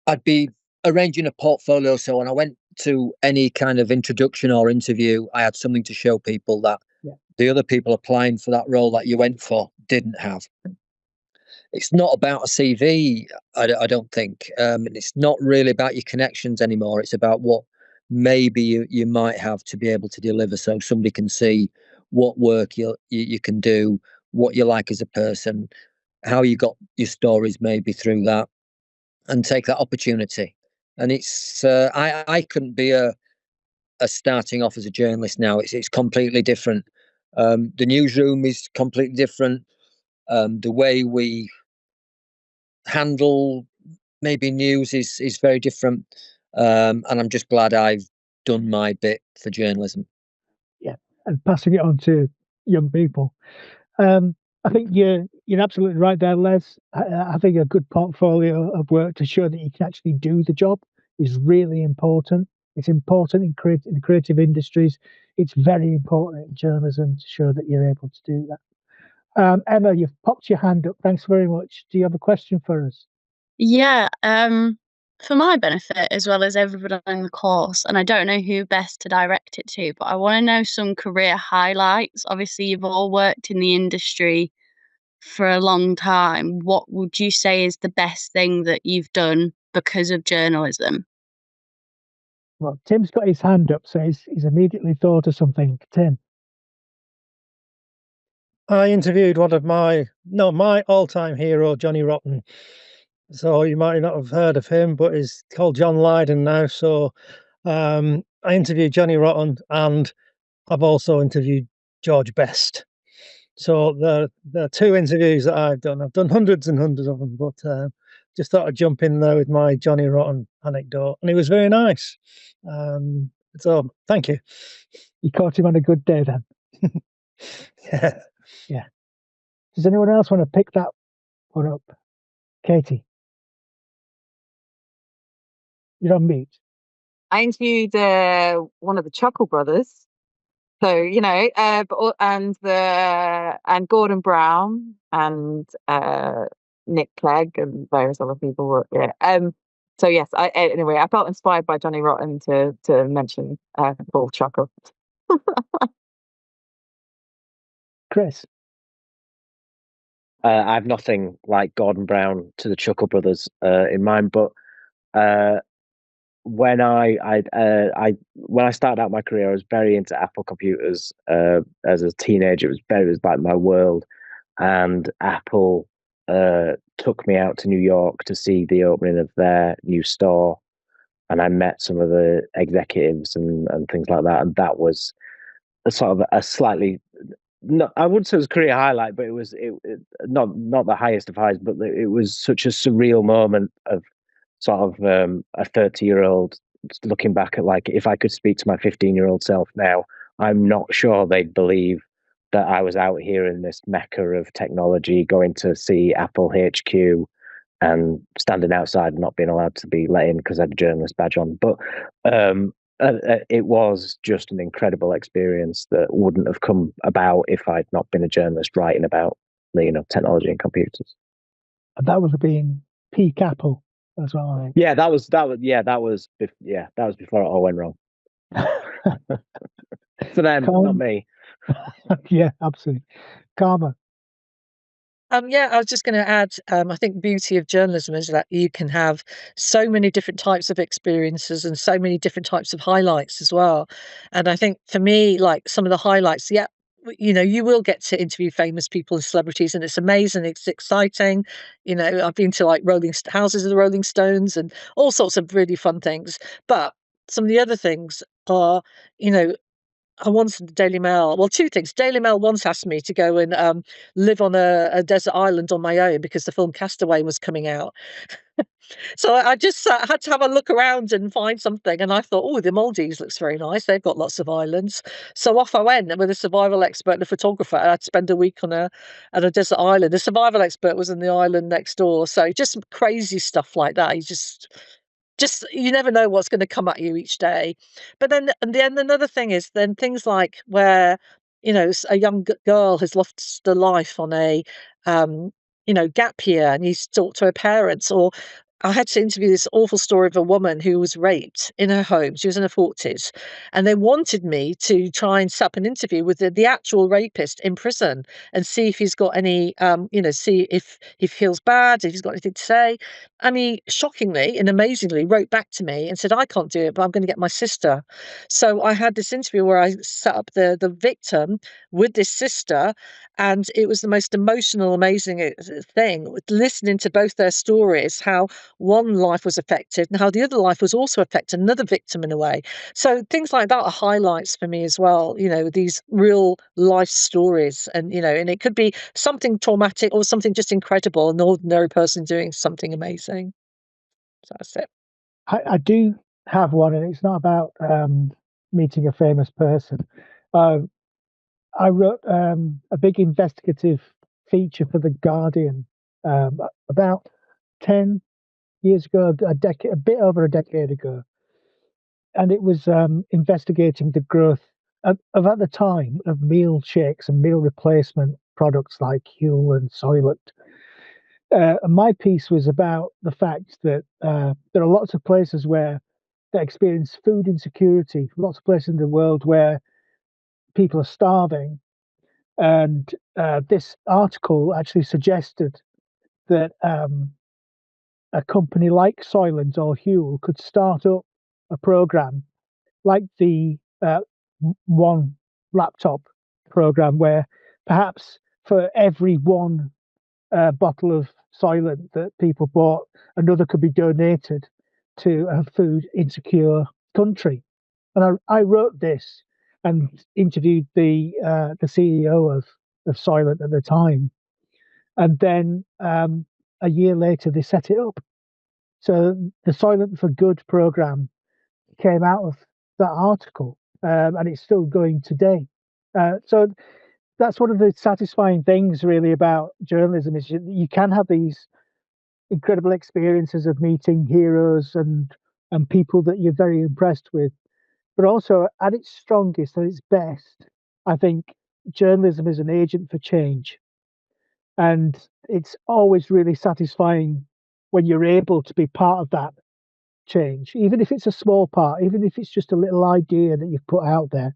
[SPEAKER 6] I'd be arranging a portfolio, so when I went to any kind of introduction or interview, I had something to show people that the other people applying for that role that you went for didn't have. It's not about a CV, I don't think. It's not really about your connections anymore. It's about what maybe you might have to be able to deliver, so somebody can see what work you can do, what you like as a person, how you got your stories maybe through that, and take that opportunity. And it's I couldn't be a starting off as a journalist now. It's completely different. The newsroom is completely different. The way we handle maybe news is very different. And I'm just glad I've done my bit for journalism.
[SPEAKER 1] Yeah, and passing it on to young people. I think you're absolutely right there, Les. Having a good portfolio of work to show that you can actually do the job is really important. It's important in creative industries. It's very important in journalism to show that you're able to do that. Emma, you've popped your hand up. Thanks very much. Do you have a question for us?
[SPEAKER 9] Yeah, for my benefit as well as everybody on the course, and I don't know who best to direct it to, but I want to know some career highlights. Obviously, you've all worked in the industry for a long time. What would you say is the best thing that you've done because of journalism?
[SPEAKER 1] Well, Tim's got his hand up, so he's immediately thought of something. Tim.
[SPEAKER 4] I interviewed one of my all-time hero, Johnny Rotten. So you might not have heard of him, but he's called John Lydon now. So I interviewed Johnny Rotten, and I've also interviewed George Best. So there are two interviews that I've done. I've done hundreds and hundreds of them, but just thought I'd jump in there with my Johnny Rotten anecdote, and it was very nice. So thank you.
[SPEAKER 1] You caught him on a good day then.
[SPEAKER 4] Yeah.
[SPEAKER 1] Does anyone else want to pick that one up? Katie, you're on mute.
[SPEAKER 5] I interviewed one of the Chuckle brothers, so and Gordon Brown and Nick Clegg and various other people. So yes, anyway, I felt inspired by Johnny Rotten to mention Paul Chuckle.
[SPEAKER 1] Chris.
[SPEAKER 3] I have nothing like Gordon Brown to the Chuckle Brothers in mind, but when I when I started out my career, I was very into Apple computers. As a teenager, it was like my world, and Apple took me out to New York to see the opening of their new store, and I met some of the executives and things like that, and that was a sort of a slightly, no, I wouldn't say it was a career highlight, but it was not the highest of highs, but it was such a surreal moment of sort of a 30-year-old looking back at, like, if I could speak to my 15-year-old self now, I'm not sure they'd believe that I was out here in this mecca of technology, going to see Apple HQ and standing outside and not being allowed to be let in because I had a journalist badge on. But it was just an incredible experience that wouldn't have come about if I'd not been a journalist writing about, technology and computers.
[SPEAKER 1] And that was being peak Apple as well. I think.
[SPEAKER 3] Yeah, that was before it all went wrong. For them, not me.
[SPEAKER 1] Yeah, absolutely. Carmen.
[SPEAKER 2] Yeah, I was just going to add, I think the beauty of journalism is that you can have so many different types of experiences and so many different types of highlights as well. And I think for me, like, some of the highlights, you will get to interview famous people and celebrities, and it's amazing. It's exciting. I've been to, like, houses of the Rolling Stones and all sorts of really fun things. But some of the other things are, I wanted the Daily Mail. Well, two things. Daily Mail once asked me to go and live on a desert island on my own because the film Castaway was coming out. So I just had to have a look around and find something. And I thought, oh, the Maldives looks very nice. They've got lots of islands. So off I went with a survival expert and a photographer. And I'd spend a week on a desert island. The survival expert was in the island next door. So just crazy stuff like that. You never know what's going to come at you each day. But then, and then another thing is then things like where, a young girl has lost her life on a, gap year, and you talk to her parents. Or I had to interview this awful story of a woman who was raped in her home. She was in her 40s, and they wanted me to try and set up an interview with the actual rapist in prison and see if he's got any, see if he feels bad, if he's got anything to say. And he shockingly and amazingly wrote back to me and said, I can't do it, but I'm going to get my sister. So I had this interview where I set up the victim with this sister, and it was the most emotional, amazing thing, listening to both their stories, how one life was affected and how the other life was also affected, another victim in a way. So things like that are highlights for me as well, these real life stories. And it could be something traumatic or something just incredible, an ordinary person doing something amazing. So that's it.
[SPEAKER 1] I do have one, and it's not about meeting a famous person. I wrote a big investigative feature for The Guardian about 10 years ago, a bit over a decade ago. And it was investigating the growth of, at the time, of meal shakes and meal replacement products like Huel and Soylent. And my piece was about the fact that there are lots of places where they experience food insecurity, lots of places in the world where people are starving. And this article actually suggested that a company like Soylent or Huel could start up a program like the One Laptop program, where perhaps for every one bottle of Soylent that people bought, another could be donated to a food insecure country. And I wrote this and interviewed the CEO of Soylent at the time, and then a year later they set it up. So the Soylent for Good program came out of that article, and it's still going today. So that's one of the satisfying things, really, about journalism, is you can have these incredible experiences of meeting heroes and people that you're very impressed with. But also, at its strongest, at its best, I think journalism is an agent for change. And it's always really satisfying when you're able to be part of that change, even if it's a small part, even if it's just a little idea that you've put out there.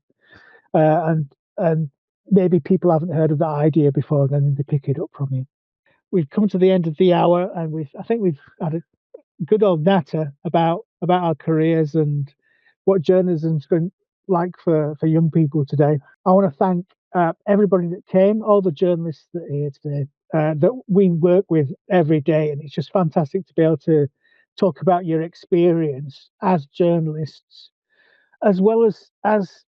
[SPEAKER 1] And maybe people haven't heard of that idea before, and then they pick it up from you. We've come to the end of the hour, and I think we've had a good old natter about about our careers and what journalism's going like for young people today. I want to thank everybody that came, all the journalists that are here today, that we work with every day. And it's just fantastic to be able to talk about your experience as journalists, as well as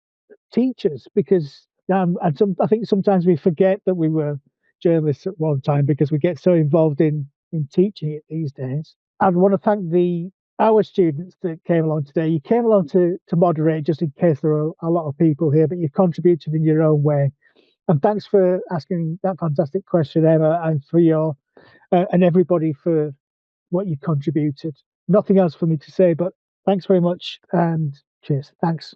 [SPEAKER 1] teachers, because I think sometimes we forget that we were journalists at one time because we get so involved in teaching it these days. I want to thank our students that came along today. You came along to moderate, just in case there are a lot of people here, but you contributed in your own way. And thanks for asking that fantastic question, Emma, and for your and everybody for what you contributed. Nothing else for me to say, but thanks very much and cheers. Thanks.